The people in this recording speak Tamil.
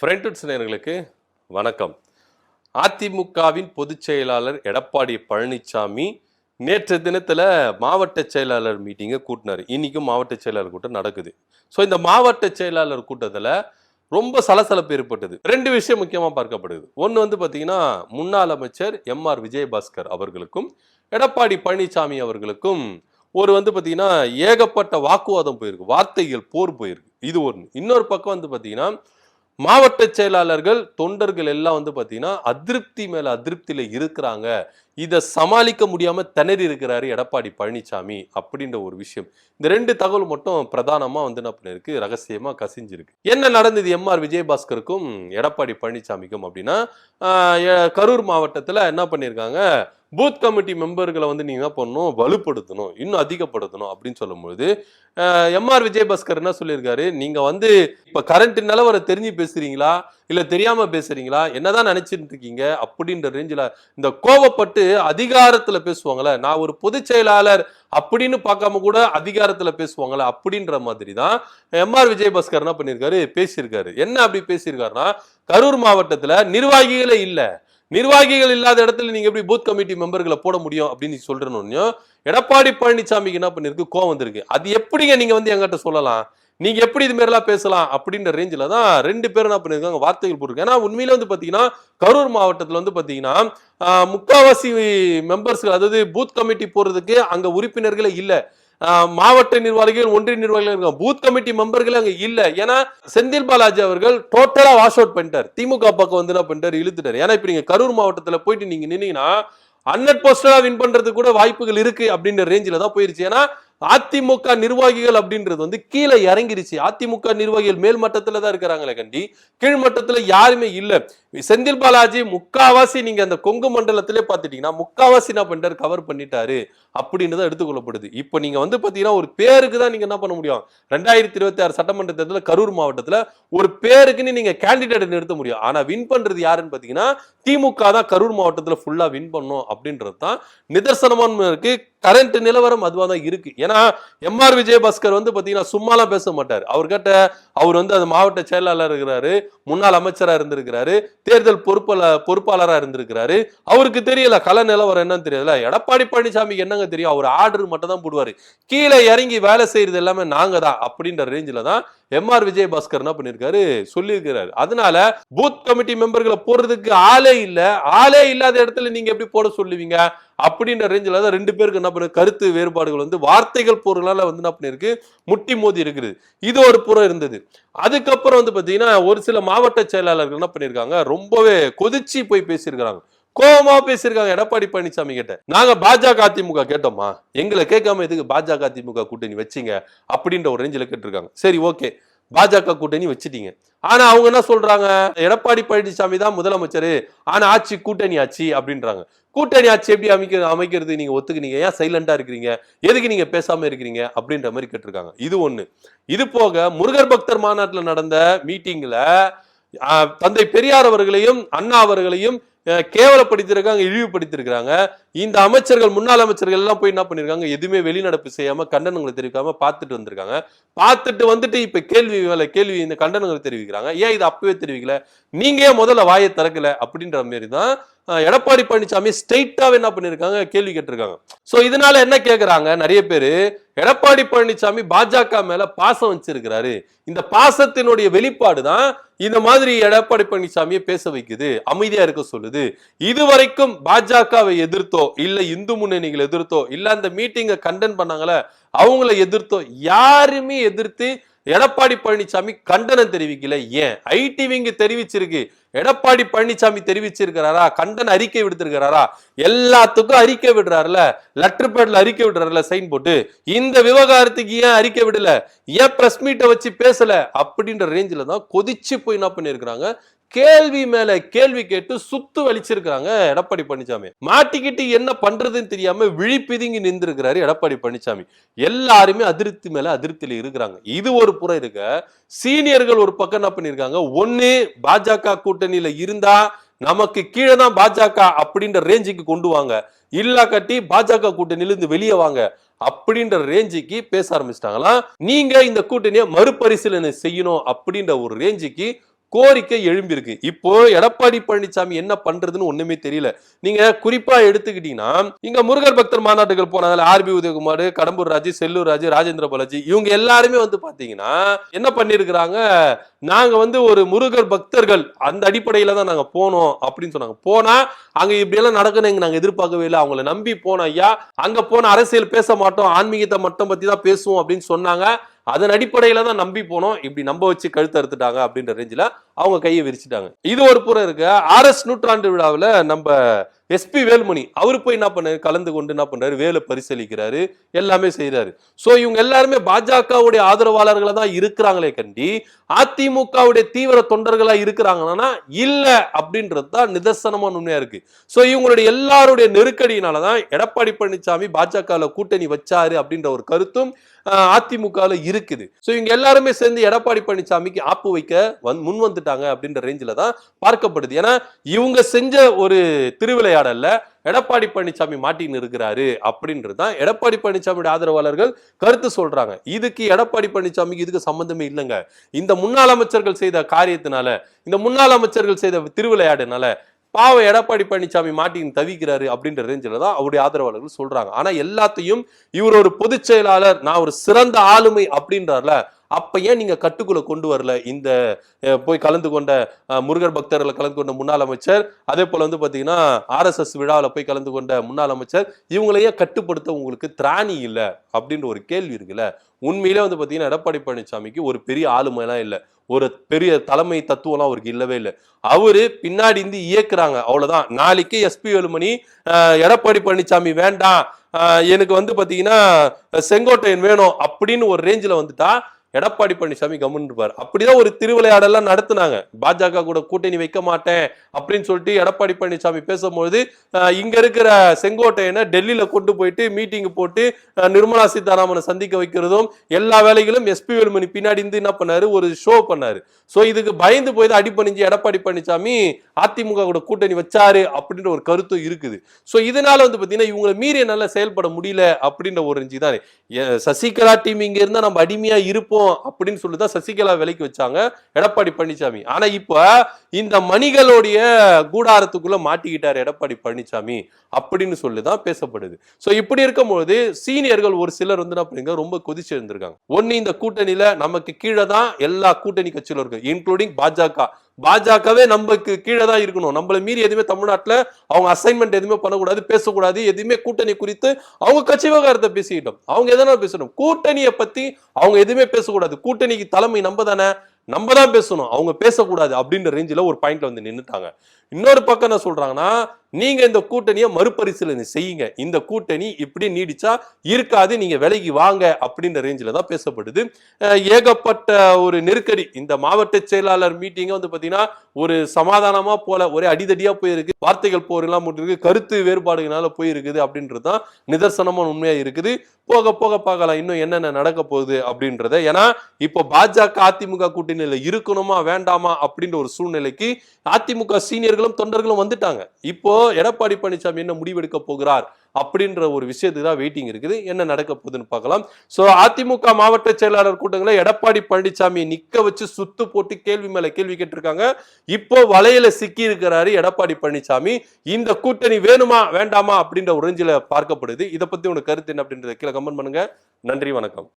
ஃப்ரெண்ட்ஸ் நேயர்களுக்கு வணக்கம். அதிமுகவின் பொதுச் செயலாளர் எடப்பாடி பழனிசாமி நேற்று தினத்தில் மாவட்ட செயலாளர் மீட்டிங்கை கூட்டினார். இன்னைக்கும் மாவட்ட செயலாளர் கூட்டம் நடக்குது. ஸோ இந்த மாவட்ட செயலாளர் கூட்டத்தில் ரொம்ப சலசலப்பு ஏற்பட்டது. ரெண்டு விஷயம் முக்கியமாக பார்க்கப்படுது. ஒன்று பார்த்தீங்கன்னா, முன்னாள் அமைச்சர் எம்ஆர் விஜயபாஸ்கர் அவர்களுக்கும் எடப்பாடி பழனிசாமி அவர்களுக்கும் ஒரு பார்த்தீங்கன்னா ஏகப்பட்ட வாக்குவாதம் போயிருக்கு, வார்த்தைகள் போர் போயிருக்கு. இது ஒன்று. இன்னொரு பக்கம் பார்த்தீங்கன்னா, மாவட்ட செயலாளர்கள் தொண்டர்கள் எல்லாம் பார்த்தீங்கன்னா அதிருப்தி மேல அதிருப்தியில இருக்கிறாங்க. இதை சமாளிக்க முடியாம திணறி இருக்கிறாரு எடப்பாடி பழனிசாமி அப்படின்ற ஒரு விஷயம். இந்த ரெண்டு தகவல் மட்டும் பிரதானமா என்ன பண்ணிருக்கு, ரகசியமா கசிஞ்சிருக்கு. என்ன நடந்தது எம்ஆர் விஜயபாஸ்கருக்கும் எடப்பாடி பழனிசாமிக்கும் அப்படின்னா, கரூர் மாவட்டத்துல என்ன பண்ணியிருக்காங்க, பூத் கமிட்டி மெம்பர்களை நீங்க என்ன பண்ணணும், வலுப்படுத்தணும், இன்னும் அதிகப்படுத்தணும் அப்படின்னு சொல்லும்போது எம்ஆர் விஜயபாஸ்கர் என்ன சொல்லியிருக்காரு, நீங்க இப்ப கரண்ட் நிலவரம் தெரிஞ்சு பேசுறீங்களா இல்ல தெரியாம பேசுறீங்களா, என்னதான் நினைச்சிட்டு இருக்கீங்க அப்படின்ற ரேஞ்சில இந்த கோவப்பட்டு அதிகாரத்துல பேசுவாங்கல்ல, நான் ஒரு பொதுச் செயலாளர் அப்படின்னு பார்க்காம கூட அதிகாரத்துல பேசுவாங்கல்ல, அப்படின்ற மாதிரி தான் எம்ஆர் விஜயபாஸ்கர் என்ன பண்ணியிருக்காரு, பேசியிருக்காரு. என்ன அப்படி பேசியிருக்காருன்னா, கரூர் மாவட்டத்துல நிர்வாகிகளே இல்ல, நிர்வாகிகள் இல்லாத இடத்துல நீங்க எப்படி பூத் கமிட்டி மெம்பர்களை போட முடியும் அப்படின்னு சொல்றேன்னு எடப்பாடி பழனிசாமிக்கு என்ன பண்ணிருக்கு, கோவம் வந்திருக்கு. அது எப்படிங்க நீங்க எங்கிட்ட சொல்லலாம், நீங்க எப்படி இது மாதிரிலாம் பேசலாம் அப்படின்ற ரேஞ்சில தான் ரெண்டு பேரும் என்ன பண்ணிருக்காங்க, வார்த்தைகள் போட்டிருக்கு. ஏன்னா உண்மையில பாத்தீங்கன்னா கரூர் மாவட்டத்துல பாத்தீங்கன்னா முக்காவாசி மெம்பர்ஸ்கள், அதாவது பூத் கமிட்டி போறதுக்கு அங்க உறுப்பினர்களே இல்ல. மாவட்ட நிர்வாகிகள், ஒன்றிய நிர்வாகிகள் இருக்காங்க, பூத் கமிட்டி மெம்பர்கள் அங்க இல்ல. ஏன்னா செந்தில் பாலாஜி அவர்கள் டோட்டலா வாஷ் அவுட் பண்ணிட்டார். திமுக பக்கம் என்ன பண்ணிட்டாரு, இழுத்துட்டாரு. ஏன்னா இப்ப நீங்க கரூர் மாவட்டத்துல போயிட்டு நீங்க நின்னீங்கன்னா 100% வின் பண்றதுக்கு கூட வாய்ப்புகள் இருக்கு அப்படின்ற ரேஞ்சில தான் போயிருச்சு. ஏன்னா அதிமுக நிர்வாகிகள் அப்படின்றது கீழே இறங்கிருச்சு. அதிமுக நிர்வாகிகள் மேல் மட்டத்துல தான் இருக்கிறாங்களே கண்டி, கீழ் மட்டத்துல யாருமே இல்ல. செந்தில் பாலாஜி முக்காவாசி நீங்க அந்த கொங்கு மண்டலத்திலே பாத்துட்டீங்கன்னா முக்காவாசி என்ன பண்ணிட்டாரு, கவர் பண்ணிட்டாரு அப்படின்னு தான் எடுத்துக்கொள்ளப்படுது. இப்ப நீங்க பாத்தீங்கன்னா ஒரு பேருக்கு தான் நீங்க என்ன பண்ண முடியும், 2026 சட்டமன்ற தேர்தலில் கரூர் மாவட்டத்துல ஒரு பேருக்குன்னு நீங்க கேண்டிடேட் நிறுத்த முடியும். ஆனா வின் பண்றது யாருன்னு பாத்தீங்கன்னா திமுக தான் கரூர் மாவட்டத்துல ஃபுல்லா வின் பண்ணும் அப்படின்றது தான் நிதர்சனமான இருக்கு. கரண்ட் நிலவரம் அதுவா தான் இருக்கு. ஏன்னா எம்ஆர் விஜயபாஸ்கர் பாத்தீங்கன்னா சும்மாலாம் பேச மாட்டார். அவர்கிட்ட அவர் அந்த மாவட்ட செயலாளர் இருக்கிறாரு, முன்னாள் அமைச்சரா இருந்திருக்கிறாரு, தேர்தல் பொறுப்பாளரா இருந்திருக்கிறாரு. அவருக்கு தெரியல கள நிலவரம் என்னன்னு தெரியல. எடப்பாடி பழனிசாமிக்கு என்னங்க தெரியும், அவர் ஆர்டர் மட்டும் தான் போடுவாரு, கீழே இறங்கி வேலை செய்யறது எல்லாமே நாங்க தான் அப்படின்ற ரேஞ்சில தான் எம்ஆர் விஜயபாஸ்கர் என்ன பண்ணிருக்காரு, சொல்லியிருக்கிறாரு. அதனால பூத் கமிட்டி மெம்பர்களை போடுறதுக்கு ஆளே இல்ல, ஆளே இல்லாத இடத்துல நீங்க எப்படி போட சொல்லுவீங்க அப்படின்ற ரேஞ்சில தான் ரெண்டு பேருக்கு என்ன பண்ண கருத்து வேறுபாடுகள் வார்த்தைகள் போறதுனால என்ன பண்ணிருக்கு, முட்டி மோதி இருக்குது. இது ஒரு புறம் இருந்தது. அதுக்கப்புறம் பாத்தீங்கன்னா ஒரு சில மாவட்ட செயலாளர்கள் என்ன பண்ணிருக்காங்க, ரொம்பவே கொதிச்சு போய் பேசியிருக்காங்க, கோபமா பேசியிருக்காங்க எடப்பாடி பழனிசாமி கிட்ட. நாங்க பாஜக அதிமுக கேட்டோமா, எங்களை கேட்காம எதுக்கு பாஜக அதிமுக கூட்டணி வச்சிங்க அப்படின்ற ஒரு ரேஞ்சில கேட்டிருக்காங்க. சரி, ஓகே, பாஜக கூட்டணி வச்சுட்டீங்க. ஆனா அவங்க என்ன சொல்றாங்க, எடப்பாடி பழனிசாமி தான் முதலமைச்சர், ஆனா ஆட்சி கூட்டணி ஆட்சி அப்படின்றாங்க. கூட்டணி ஆட்சி எப்படி அமைக்கிறது நீங்க ஒத்துக்குனீங்க, ஏன் சைலண்டா இருக்கிறீங்க, எதுக்கு நீங்க பேசாம இருக்கிறீங்க அப்படின்ற மாதிரி கேட்டிருக்காங்க. இது ஒண்ணு. இது போக முருகர் பக்தர் மாநாட்டில் நடந்த மீட்டிங்ல தந்தை பெரியார் அவர்களையும் அண்ணா அவர்களையும் கேவலப்படுத்திருக்காங்க, இழிவுபடுத்திருக்காங்க. இந்த அமைச்சர்கள், முன்னாள் அமைச்சர்கள் எல்லாம் போய் என்ன பண்ணிருக்காங்க, எதுவுமே வெளிநடப்பு செய்யாம கண்டனங்களை தெரிவிக்காம பார்த்துட்டு வந்திருக்காங்க. பார்த்துட்டு இப்ப கேள்வி இந்த கண்டனங்களை தெரிவிக்கிறாங்க. ஏன் இது அப்பவே தெரிவிக்கல, நீங்க ஏன் முதல்ல வாயை திறக்கல அப்படின்ற மாதிரி தான் எடப்பாடி பழனிசாமி ஸ்ட்ரெயிட்டாவே என்ன பண்ணிருக்காங்க, கேள்வி கேட்டிருக்காங்க. சோ இதனால என்ன கேக்குறாங்க நிறைய பேரு, எடப்பாடி பழனிசாமி பாஜக மேல பாசம் வச்சிருக்கிறாரு, இந்த பாசத்தினுடைய வெளிப்பாடு தான் இந்த மாதிரி எடப்பாடி பழனிசாமியை பேச வைக்குது, அமைதியா இருக்க சொல்லுது. இதுவரைக்கும் பாஜகவை எதிர்த்தோ இல்ல இந்து முன்னணிகளை எதிர்த்தோ இல்ல அந்த மீட்டிங்கை கண்டென் பண்ணாங்களே அவங்களை எதிர்த்தோ யாருமே எதிர்த்து எடப்பாடி பழனிசாமி கண்டனம் தெரிவிக்கல. ஏன் ஐடி விங் தெரிவிச்சிருக்கு, எடப்பாடி பழனிசாமி தெரிவிச்சிருக்கிறாரா, கண்டன அறிக்கை விடுத்திருக்கிறாரா, எல்லாத்துக்கும் அறிக்கை விடுறாருல, லெட்டர் பேட்ல அறிக்கை விடுறாருல சைன் போட்டு. இந்த விவகாரத்துக்கு ஏன் அறிக்கை விடல, ஏன் பிரஸ் மீட்டை வச்சு பேசல அப்படின்ற ரேஞ்சில தான் கொதிச்சு போய் என்ன பண்ணிருக்கிறாங்க, கேள்வி மேல கேள்வி கேட்டு சுத்து வலிச்சிருக்காங்க எடப்பாடி பழனிசாமி. மாட்டிக்கிட்டு என்ன பண்றதுன்னு தெரியாம விழிப்பிதுங்கி நின்றுருக்கிறாரு எடப்பாடி பழனிசாமி. எல்லாருமே அதிருப்தி மேல அதிருப்தியில இருக்கிறாங்க. இது ஒரு புறம் இருக்க, சீனியர்கள் ஒரு பக்கம் என்ன பண்ணிருக்காங்க, ஒண்ணு பாஜக கூட்டணியில இருந்தா நமக்கு கீழே தான் பாஜக அப்படின்ற ரேஞ்சுக்கு கொண்டு வாங்க, இல்ல கட்டி பாஜக கூட்டணியிலிருந்து வெளியே வாங்க அப்படின்ற ரேஞ்சுக்கு பேச ஆரம்பிச்சிட்டாங்களா. நீங்க இந்த கூட்டணியை மறுபரிசீலனை செய்யணும் அப்படின்ற ஒரு ரேஞ்சுக்கு கோரிக்கை எழும்பியிருக்கு. இப்போ எடப்பாடி பழனிசாமி என்ன பண்றதுன்னு ஒண்ணுமே தெரியல. நீங்க குறிப்பா எடுத்துக்கிட்டீங்கன்னா இங்க முருகர் பக்தர் மாநாட்டுகள் போனாங்கல்ல, ஆர்பி உதயகுமார், கடம்பூர் ராஜு, செல்லூர் ராஜு, ராஜேந்திர பாலாஜி, இவங்க எல்லாருமே வந்து பாத்தீங்கன்னா என்ன பண்ணிருக்கிறாங்க, நாங்க வந்து ஒரு முருகர் பக்தர்கள் அந்த அடிப்படையில தான் நாங்க போனோம் அப்படின்னு சொன்னாங்க. போனா அங்க இப்படி எல்லாம் நடக்குன்னு நாங்க எதிர்பார்க்கவே இல்லை. அவங்களை நம்பி போனோம் ஐயா. அங்க போன அரசியல் பேச மாட்டோம், ஆன்மீகத்தை மட்டும் பத்தி தான் பேசுவோம் அப்படின்னு சொன்னாங்க. அதன் அடிப்படையில தான் நம்பி போனோம். இப்படி நம்ப வச்சு கழுத்து அறுத்துட்டாங்க அப்படின்ற ரேஞ்சில அவங்க கையை விரிச்சிட்டாங்க. இது ஒரு புறம் இருக்கு. RS நூற்றாண்டு விழாவில் நம்ம SP வேலுமணி அவரு போய் என்ன பண்ணாரு, கலந்து கொண்டு என்ன பண்றாரு, வேலை பரிசீலிக்கிறாரு, எல்லாமே செய்யறாரு. சோ இவங்க எல்லாருமே பாஜகவுடைய ஆதரவாளர்களா தான் இருக்கிறாங்களே கண்டி அதிமுகவுடைய தீவிர தொண்டர்களா இருக்கிறாங்கன்னா இல்ல அப்படின்றது தான் நிதர்சனமான உண்மையா இருக்கு. சோ இவங்களுடைய எல்லாருடைய நெருக்கடியினாலதான் எடப்பாடி பழனிசாமி பாஜக கூட்டணி வச்சாரு அப்படின்ற ஒரு கருத்தும் அதிமுக இருக்குது. சோ இவங்க எல்லாருமே சேர்ந்து எடப்பாடி பழனிசாமிக்கு ஆப்பு வைக்க முன் வந்துட்டாங்க அப்படின்ற ரேஞ்சில தான் பார்க்கப்படுது. ஏன்னா இவங்க செஞ்ச ஒரு திருவிளையாடல்ல எடப்பாடி பழனிசாமி மாட்டின்னு இருக்கிறாரு அப்படின்றதுதான் எடப்பாடி பழனிசாமியோட ஆதரவாளர்கள் கருத்து சொல்றாங்க. இதுக்கு எடப்பாடி பழனிசாமிக்கு இதுக்கு சம்பந்தமே இல்லைங்க. இந்த முன்னாள் அமைச்சர்கள் செய்த காரியத்தினால, இந்த முன்னாள் அமைச்சர்கள் செய்த திருவிளையாடுனால பாவ எடப்பாடி பழனிசாமி மாட்டின்னு தவிக்கிறாரு அப்படின்ற ரேஞ்சில தான் அவருடைய ஆதரவாளர்கள் சொல்றாங்க. ஆனா எல்லாத்தையும் இவர் ஒரு பொதுச் செயலாளர், நான் ஒரு சிறந்த ஆளுமை அப்படின்றார்ல, அப்ப ஏன் நீங்க கட்டுக்குள்ள கொண்டு வரல இந்த போய் கலந்து கொண்ட முருகர் பக்தர்களை கலந்து கொண்ட முன்னாள் அமைச்சர், அதே போல வந்து பாத்தீங்கன்னா RSS விழாவில் போய் கலந்து கொண்ட முன்னாள் அமைச்சர், இவங்களையே கட்டுப்படுத்த உங்களுக்கு திராணி இல்லை அப்படின்ற ஒரு கேள்வி இருக்குல்ல. உண்மையிலே வந்து பாத்தீங்கன்னா எடப்பாடி பழனிசாமிக்கு ஒரு பெரிய ஆளுமைலாம் இல்லை, ஒரு பெரிய தலைமை தத்துவம்லாம் அவருக்கு இல்லவே இல்லை. அவரு பின்னாடி இருந்து இயக்குறாங்க, அவ்வளவுதான். நாளைக்கு SP வேலுமணி எடப்பாடி பழனிசாமி வேண்டாம், எனக்கு வந்து பாத்தீங்கன்னா செங்கோட்டையன் வேணும் அப்படின்னு ஒரு ரேஞ்சில வந்துட்டா எடப்பாடி பழனிசாமி கம்முன்னு இருப்பார். அப்படிதான் ஒரு திருவிளையாடெல்லாம் நடத்தினாங்க. பாஜக கூட கூட்டணி வைக்க மாட்டேன் அப்படின்னு சொல்லிட்டு எடப்பாடி பழனிசாமி பேசும்போது இங்க இருக்கிற செங்கோட்டையனை டெல்லியில கொண்டு போயிட்டு மீட்டிங் போட்டு நிர்மலா சீதாராமனை சந்திக்க வைக்கிறதும் எல்லா வேலைகளும் SP வேலுமணி பின்னாடி இருந்து என்ன பண்ணாரு, ஒரு ஷோ பண்ணாரு. சோ இதுக்கு பயந்து போய் அடிப்பணிஞ்சு எடப்பாடி பழனிசாமி அதிமுக கூட கூட்டணி வச்சாரு அப்படின்ற ஒரு கருத்தும் இருக்குது. சோ இதனால வந்து பாத்தீங்கன்னா இவங்களை மீறி என்னால செயல்பட முடியல அப்படின்ற ஒரு ரஞ்சி தான். சசிகலா டீம் இங்க இருந்தா நம்ம அடிமையா இருப்போம் அப்படின்னு சொல்லிதான் சசிகலா விலைக்கு வச்சாங்க எடப்பாடி பழனிசாமி. ஆனா இப்ப இந்த மணிகளுடைய கூடாரத்துக்குள்ள மாட்டிக்கிட்டாரு எடப்பாடி பழனிசாமி அப்படின்னு சொல்லிதான் பேசப்படுது. சோ இப்படி இருக்கும்போது சீனியர்கள் ஒரு சிலர் வந்து ரொம்ப கொதிச்சு இருந்திருக்காங்க. ஒன்னு இந்த கூட்டணியில நமக்கு கீழே தான் எல்லா கூட்டணி கட்சியிலும் இருக்கு, இன்க்ளூடிங் பாஜகவே நமக்கு கீழே தான் இருக்கணும், நம்மள மீறி எதுவுமே தமிழ்நாட்டுல அவங்க அசைன்மெண்ட் எதுவுமே பண்ணக்கூடாது, பேசக்கூடாது, எதுவுமே கூட்டணி குறித்து அவங்க கட்சி விவகாரத்தை பேசிக்கிட்டோம், அவங்க எதனா பேசணும், கூட்டணியை பத்தி அவங்க எதுவுமே பேசக்கூடாது, கூட்டணிக்கு தலைமை நம்ம தானே, நம்ம தான் பேசணும், அவங்க பேசக்கூடாது அப்படின்ற ரேஞ்சில ஒரு பாயிண்ட்ல வந்து நின்னுட்டாங்க. இன்னொரு பக்கம் என்ன சொல்றாங்கன்னா, நீங்க இந்த கூட்டணியை மறுபரிசீலனை செய்யுங்க, இந்த கூட்டணி இப்படி நீடிச்சா இருக்காது, நீங்க விலகி வாங்க அப்படின்ற ரேஞ்சில தான் பேசப்படுது. ஏகப்பட்ட ஒரு நெருக்கடி. இந்த மாவட்ட செயலாளர் மீட்டிங் வந்து பாத்தீங்கன்னா ஒரு சமாதானமா போல, ஒரே அடிதடியா போயிருக்கு, வார்த்தைகள் போரெல்லாம் இருக்கு, கருத்து வேறுபாடுகளால போயிருக்குது அப்படின்றது தான் நிதர்சனமான உண்மையா இருக்குது. போக போக பார்க்கலாம் இன்னும் என்னென்ன நடக்க போகுது அப்படின்றத. ஏன்னா இப்போ பாஜக அதிமுக கூட்டணியில இருக்கணுமா வேண்டாமா அப்படின்ற ஒரு சூழ்நிலைக்கு அதிமுக சீனியர்களும் தொண்டர்களும் வந்துட்டாங்க. இப்போ எடப்பாடி பழனிசாமி என்ன முடிவெடுக்க போகிறார் அப்படின்ற ஒரு விஷயத்துக்கு தான் வெயிட்டிங் இருக்குது. என்ன நடக்க போகுதுன்னு பார்க்கலாம். சோ அதிமுக மாவட்ட செயலாளர் கூட்டங்களை எடப்பாடி பழனிசாமி நிக்க வச்சு சுத்து போட்டு கேள்வி மேல கேள்வி கேட்டிருக்காங்க. இப்போ வலையில சிக்கி இருக்கிறாரு எடப்பாடி பழனிசாமி. இந்த கூட்டணி வேணுமா வேண்டாமா அப்படின்ற ஒரு ரேஞ்சில பார்க்கப்படுது. இதை பத்தி உங்க கருத்து என்ன அப்படின்றத கீழே கமெண்ட் பண்ணுங்க. நன்றி, வணக்கம்.